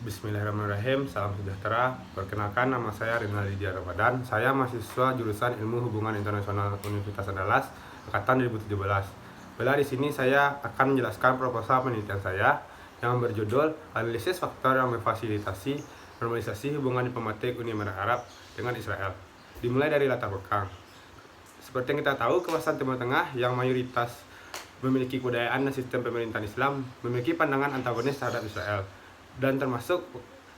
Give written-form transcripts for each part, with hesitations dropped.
Bismillahirrahmanirrahim, salam sejahtera. Perkenalkan, nama saya Rinaldi Dia Ramadan. Saya mahasiswa jurusan Ilmu Hubungan Internasional Universitas Andalas, angkatan 2017. Di sini saya akan menjelaskan proposal penelitian saya yang berjudul Analisis Faktor yang Memfasilitasi Normalisasi Hubungan Diplomatik Uni Emirat Arab dengan Israel. Dimulai dari latar belakang. Seperti yang kita tahu, kawasan Timur Tengah yang mayoritas memiliki kebudayaan dan sistem pemerintahan Islam memiliki pandangan antagonis terhadap Israel, dan termasuk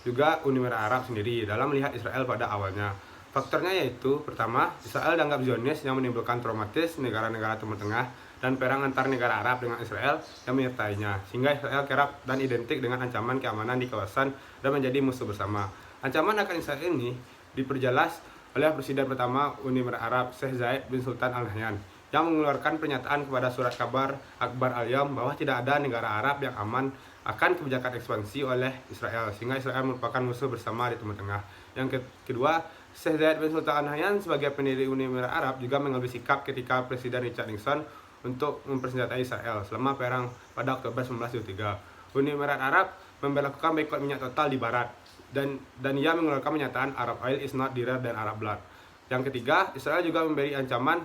juga Uni Emirat Arab sendiri dalam melihat Israel pada awalnya. Faktornya yaitu, pertama, Israel dianggap Zionis yang menimbulkan traumatis negara-negara Timur Tengah dan perang antar negara Arab dengan Israel yang menyertainya, sehingga Israel kerap dan identik dengan ancaman keamanan di kawasan dan menjadi musuh bersama. Ancaman akan Israel ini diperjelas oleh Presiden pertama Uni Emirat Arab, Sheikh Zayed bin Sultan Al Nahyan, yang mengeluarkan pernyataan kepada surat kabar Akhbar Al-Yawm bahwa tidak ada negara Arab yang aman akan kebijakan ekspansi oleh Israel, sehingga Israel merupakan musuh bersama di Timur Tengah. Yang kedua, Sheikh Zayed bin Sultan Al Nahyan sebagai pendiri Uni Emirat Arab juga mengambil sikap ketika Presiden Richard Nixon untuk mempersenjatai Israel selama perang pada Oktober 1973. Uni Emirat Arab memberlakukan boikot minyak total di Barat, dan ia mengeluarkan pernyataan Arab oil is not dearer than Arab blood. Yang ketiga, Israel juga memberi ancaman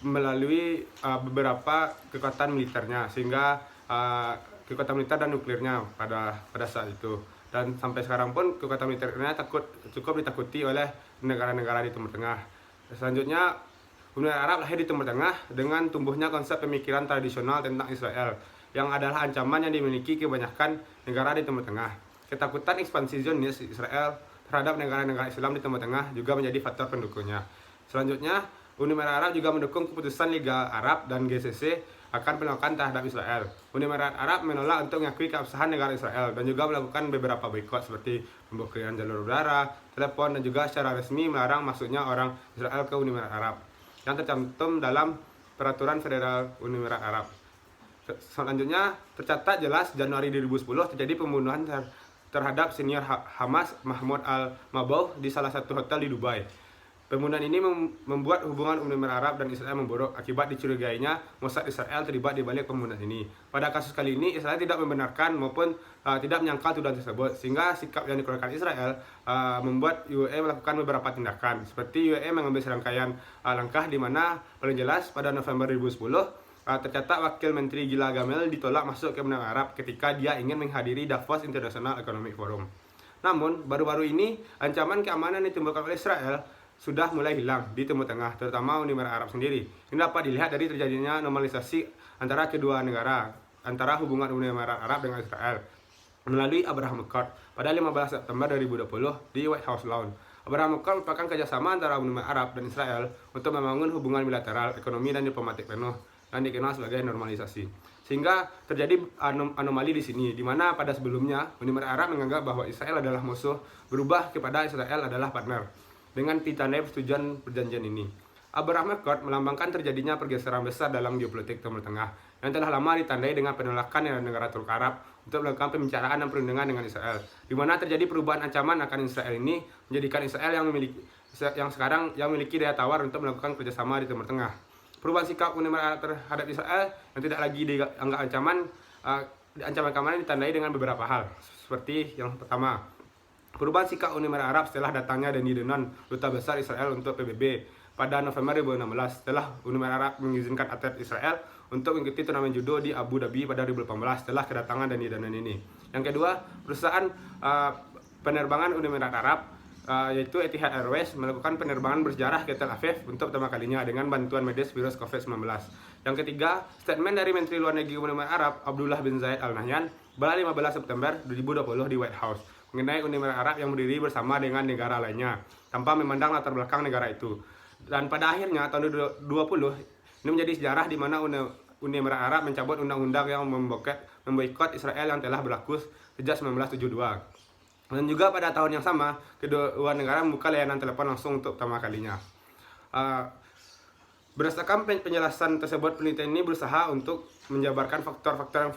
melalui beberapa kekuatan militernya, sehingga kekuatan militer dan nuklirnya pada saat itu, dan sampai sekarang pun kekuatan militernya cukup ditakuti oleh negara-negara di Timur Tengah. Selanjutnya, Uni Arab lahir di Timur Tengah dengan tumbuhnya konsep pemikiran tradisional tentang Israel yang adalah ancaman yang dimiliki kebanyakan negara di Timur Tengah. Ketakutan ekspansi Zionis Israel terhadap negara-negara Islam di Timur Tengah juga menjadi faktor pendukungnya. Selanjutnya, Uni Emirat Arab juga mendukung keputusan Liga Arab dan GCC akan penolakan terhadap Israel. Uni Emirat Arab menolak untuk mengakui keabsahan negara Israel dan juga melakukan beberapa boikot seperti pemblokiran jalur udara, telepon, dan juga secara resmi melarang masuknya orang Israel ke Uni Emirat Arab yang tercantum dalam Peraturan Federal Uni Emirat Arab. Selanjutnya, tercatat jelas Januari 2010 terjadi pembunuhan terhadap senior Hamas Mahmoud Al-Mabouh di salah satu hotel di Dubai. Pembunuhan ini membuat hubungan Uni Emirat Arab dan Israel memburuk akibat dicurigainya Mossad Israel terlibat di balik pembunuhan ini. Pada kasus kali ini, Israel tidak membenarkan maupun tidak menyangkal tuduhan tersebut, sehingga sikap yang dikeluarkan Israel membuat UAE melakukan beberapa tindakan. Seperti UAE mengambil serangkaian langkah, di mana paling jelas pada November 2010 tercatat Wakil Menteri Gila Gamel ditolak masuk ke benua Arab ketika dia ingin menghadiri Davos International Economic Forum. Namun, baru-baru ini ancaman keamanan yang ditimbulkan oleh Israel sudah mulai hilang di Timur Tengah, terutama Uni Emirat Arab sendiri. Ini dapat dilihat dari terjadinya normalisasi antara kedua negara, antara hubungan Uni Emirat Arab dengan Israel melalui Abraham Accord pada 15 September 2020 di White House Lawn. Abraham Accord merupakan kerjasama antara Uni Emirat Arab dan Israel untuk membangun hubungan bilateral, ekonomi, dan diplomatik penuh yang dikenal sebagai normalisasi. Sehingga terjadi anomali di sini, di mana pada sebelumnya Uni Emirat Arab menganggap bahwa Israel adalah musuh, berubah kepada Israel adalah partner dengan ditandai persetujuan perjanjian ini. Abraham Accord melambangkan terjadinya pergeseran besar dalam geopolitik Timur Tengah yang telah lama ditandai dengan penolakan dari negara Turki Arab untuk melakukan pembicaraan dan perundingan dengan Israel, di mana terjadi perubahan ancaman akan Israel ini menjadikan Israel yang sekarang memiliki daya tawar untuk melakukan kerjasama di Timur Tengah. Perubahan sikap Uni Emirat Arab terhadap Israel yang tidak lagi dianggap ancaman keamanan ditandai dengan beberapa hal, seperti yang pertama, perubahan sikap Uni Emirat Arab setelah datangnya Danny Danon, duta besar Israel untuk PBB pada November 2016, setelah Uni Emirat Arab mengizinkan atlet Israel untuk mengikuti turnamen judo di Abu Dhabi pada 2018 setelah kedatangan Danny Danon ini. Yang kedua, perusahaan penerbangan Uni Emirat Arab yaitu Etihad Airways melakukan penerbangan bersejarah ke Tel Aviv untuk pertama kalinya dengan bantuan medis virus COVID-19. Yang ketiga, statement dari Menteri Luar Negeri Uni Emirat Arab Abdullah bin Zayed Al Nahyan pada 15 September 2020 di White House mengenai Uni Emirat Arab yang berdiri bersama dengan negara lainnya tanpa memandang latar belakang negara itu. Dan pada akhirnya tahun 2020 ini menjadi sejarah di mana Uni Emirat Arab mencabut undang-undang yang memboikot Israel yang telah berlaku sejak 1972. Dan juga pada tahun yang sama, kedua negara membuka layanan telepon langsung untuk pertama kalinya. Berdasarkan penjelasan tersebut, penelitian ini berusaha untuk menjabarkan faktor-faktor yang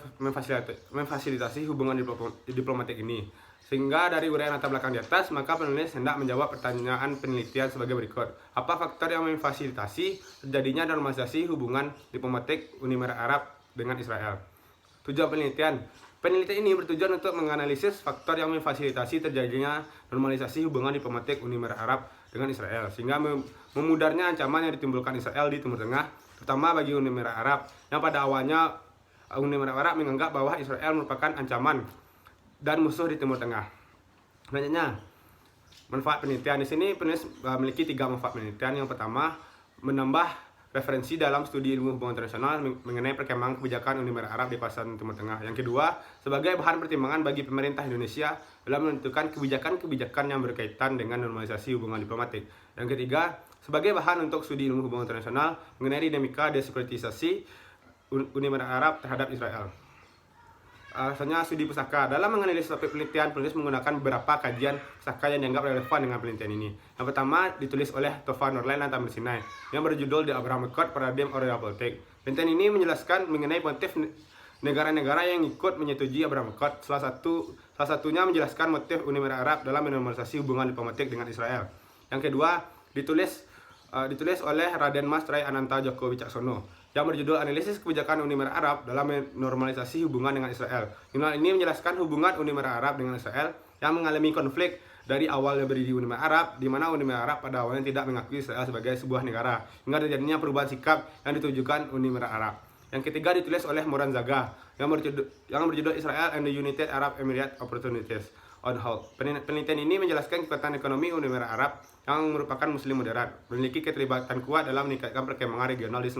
memfasilitasi hubungan diplomatik ini. Sehingga dari uraian latar belakang di atas, maka penulis hendak menjawab pertanyaan penelitian sebagai berikut. Apa faktor yang memfasilitasi terjadinya normalisasi hubungan diplomatik Uni Emirat Arab dengan Israel? Tujuan penelitian, Penelitian ini bertujuan untuk menganalisis faktor yang memfasilitasi terjadinya normalisasi hubungan diplomatik Uni Emirat Arab dengan Israel, sehingga memudarnya ancaman yang ditimbulkan Israel di Timur Tengah, terutama bagi Uni Emirat Arab, yang pada awalnya Uni Emirat Arab menganggap bahwa Israel merupakan ancaman dan musuh di Timur Tengah. Selanjutnya, manfaat penelitian. Di sini penulis memiliki 3 manfaat penelitian. Yang pertama, menambah referensi dalam studi ilmu hubungan internasional mengenai perkembangan kebijakan Uni Emirat Arab di kawasan Timur Tengah. Yang kedua, sebagai bahan pertimbangan bagi pemerintah Indonesia dalam menentukan kebijakan-kebijakan yang berkaitan dengan normalisasi hubungan diplomatik. Yang ketiga, sebagai bahan untuk studi ilmu hubungan internasional mengenai dinamika desekuritisasi Uni Emirat Arab terhadap Israel. Alasannya studi pusaka. Dalam menganalisis topik penelitian, penulis menggunakan beberapa kajian pusaka yang dianggap relevan dengan penelitian ini. Yang pertama ditulis oleh Tova Nurlan dan Tamir Sinai yang berjudul The Abraham Accord Paradigm of Realpolitik. Penelitian ini menjelaskan mengenai motif negara-negara yang ikut menyetujui Abraham Accord. Salah satunya menjelaskan motif Uni Emirat Arab dalam menormalisasi hubungan diplomatik dengan Israel. Yang kedua ditulis oleh Raden Mas Ray Ananta Djoko Wicaksono yang berjudul Analisis Kebijakan Uni Emirat Arab dalam Normalisasi Hubungan dengan Israel. Jurnal ini menjelaskan hubungan Uni Emirat Arab dengan Israel yang mengalami konflik dari awalnya berdiri Uni Emirat Arab, di mana Uni Emirat Arab pada awalnya tidak mengakui Israel sebagai sebuah negara, hingga terjadinya perubahan sikap yang ditujukan Uni Emirat Arab. Yang ketiga ditulis oleh Moran Zaga yang berjudul Israel and the United Arab Emirates Opportunities on Hold. Penelitian ini menjelaskan kekuatan ekonomi Uni Emirat Arab yang merupakan muslim moderat, memiliki keterlibatan kuat dalam meningkatkan perkembangan regional di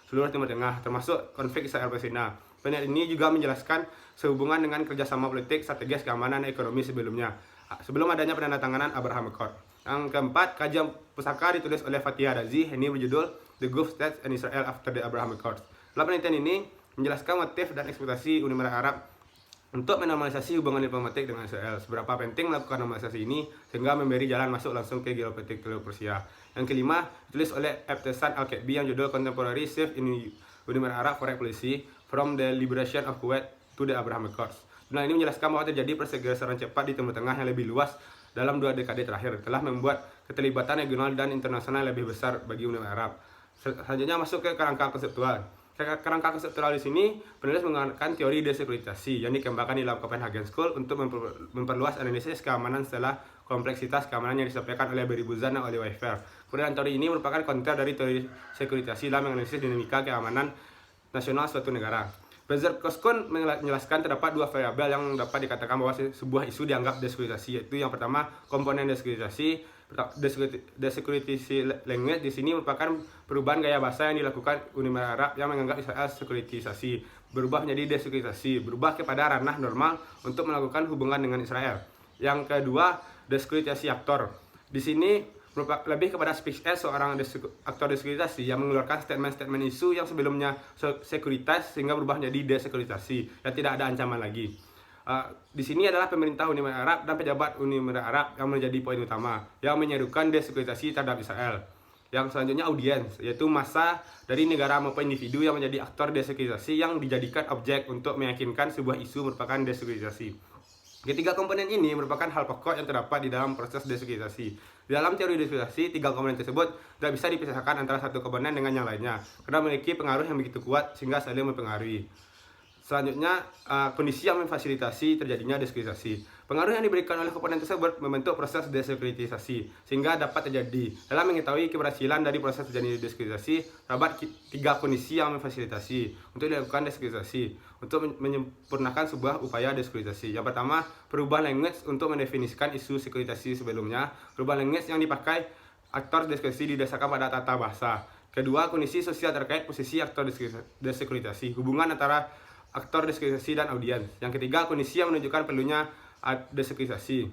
seluruh Timur Tengah, termasuk konflik Israel-Palestina. Penelitian ini juga menjelaskan sehubungan dengan kerjasama politik, strategis keamanan dan ekonomi sebelum adanya penandatanganan Abraham Accord. Yang keempat, kajian pusaka ditulis oleh Fatih Dazi, ini berjudul The Gulf States and Israel After the Abraham Accord. Dalam penelitian ini menjelaskan motif dan ekspektasi Uni Emirat Arab untuk menormalisasi hubungan diplomatik dengan Israel. Seberapa penting melakukan normalisasi ini sehingga memberi jalan masuk langsung ke geopolitik Teluk Persia. Yang kelima, ditulis oleh Ebtesan Al-Ketbi yang judul Contemporary Shift in Uni Emirat Arab Foreign Policy from the Liberation of Kuwait to the Abraham Accords. Nah, ini menjelaskan bahwa terjadi pergeseran cepat di Timur Tengah yang lebih luas dalam 2 dekade terakhir telah membuat keterlibatan regional dan internasional lebih besar bagi Uni Emirat Arab. Selanjutnya masuk ke kerangka konseptual. Kerangka konseptual di sini penulis menggunakan teori desekuritisasi yang dikembangkan di dalam Copenhagen School untuk memperluas analisis keamanan setelah kompleksitas keamanan yang disampaikan oleh Barry Buzan dan Oliver Weifer. Kemudian teori ini merupakan konter dari teori sekuritisasi dalam menganalisis dinamika keamanan nasional suatu negara. Bezerkoskun menjelaskan terdapat 2 variabel yang dapat dikatakan bahwa sebuah isu dianggap desekuritisasi, yaitu yang pertama komponen desekuritisasi. Desekuritisasi language di sini merupakan perubahan gaya bahasa yang dilakukan Uni Emirat Arab yang menganggap Israel sekuritisasi, berubah menjadi desekuritisasi, berubah kepada ranah normal untuk melakukan hubungan dengan Israel. Yang kedua, desekuritisasi aktor. Di sini lebih kepada speech as seorang aktor desekuritisasi yang mengeluarkan statement-statement isu yang sebelumnya sekuritas sehingga berubah menjadi desekuritisasi dan tidak ada ancaman lagi. Di sini adalah pemerintah Uni Emirat Arab dan pejabat Uni Emirat Arab yang menjadi poin utama yang menyerukan desekuritisasi terhadap Israel. Yang selanjutnya audiens, yaitu massa dari negara maupun individu yang menjadi aktor desekuritisasi yang dijadikan objek untuk meyakinkan sebuah isu merupakan desekuritisasi. Ketiga komponen ini merupakan hal pokok yang terdapat di dalam proses desekuritisasi. Di dalam teori desekuritisasi, 3 komponen tersebut tidak bisa dipisahkan antara satu komponen dengan yang lainnya karena memiliki pengaruh yang begitu kuat sehingga saling mempengaruhi. Selanjutnya, kondisi yang memfasilitasi terjadinya desekuritisasi. Pengaruh yang diberikan oleh komponen tersebut membentuk proses desekuritisasi sehingga dapat terjadi. Dalam mengetahui keberhasilan dari proses terjadinya desekuritisasi, terdapat 3 kondisi yang memfasilitasi untuk dilakukan desekuritisasi untuk menyempurnakan sebuah upaya desekuritisasi. Yang pertama, perubahan language untuk mendefinisikan isu sekuritisasi sebelumnya. Perubahan language yang dipakai aktor desekuritisasi didasarkan pada tata bahasa. Kedua, kondisi sosial terkait posisi aktor desekuritisasi, hubungan antara aktor desekuritisasi dan audiens. Yang ketiga, kondisi yang menunjukkan perlunya desekuritisasi.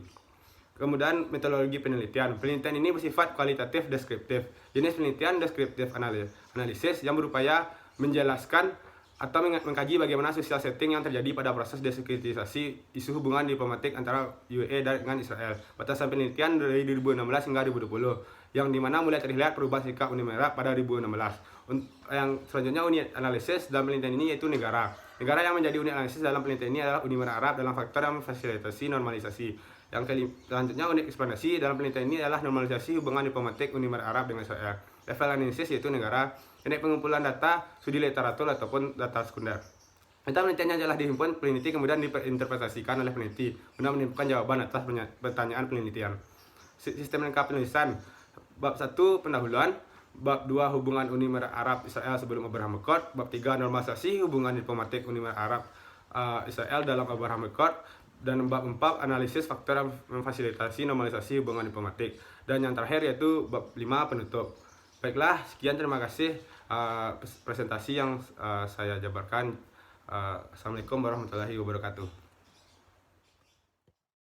Kemudian metodologi penelitian. Penelitian ini bersifat kualitatif deskriptif. Jenis penelitian deskriptif analisis yang berupaya menjelaskan atau mengkaji bagaimana social setting yang terjadi pada proses desekuritisasi isu hubungan diplomatik antara UAE dengan Israel. Batasan penelitian dari 2016 hingga 2020, yang dimana mulai terlihat perubahan sikap Uni Emirat pada 2016. Yang selanjutnya unit analisis dalam penelitian ini yaitu negara. Negara yang menjadi unit analisis dalam penelitian ini adalah Uni Emirat Arab dalam faktor yang memfasilitasi normalisasi. Yang selanjutnya unit eksplanasi dalam penelitian ini adalah normalisasi hubungan diplomatik Uni Emirat Arab dengan Israel. Level analisis yaitu negara. Unit pengumpulan data, studi literatur ataupun data sekunder. Data penelitiannya adalah dihimpun peneliti kemudian diinterpretasikan oleh peneliti guna menimbulkan jawaban atas pertanyaan penelitian. Sistem lengkap penulisan. Bab 1 pendahuluan, bab 2 hubungan Uni Emirat Arab Israel sebelum Abraham Accord, bab 3 normalisasi hubungan diplomatik Uni Emirat Arab Israel dalam Abraham Accord, dan bab 4 analisis faktor yang memfasilitasi normalisasi hubungan diplomatik, dan yang terakhir yaitu bab 5 penutup. Baiklah, sekian, terima kasih presentasi yang saya jabarkan. Assalamualaikum warahmatullahi wabarakatuh.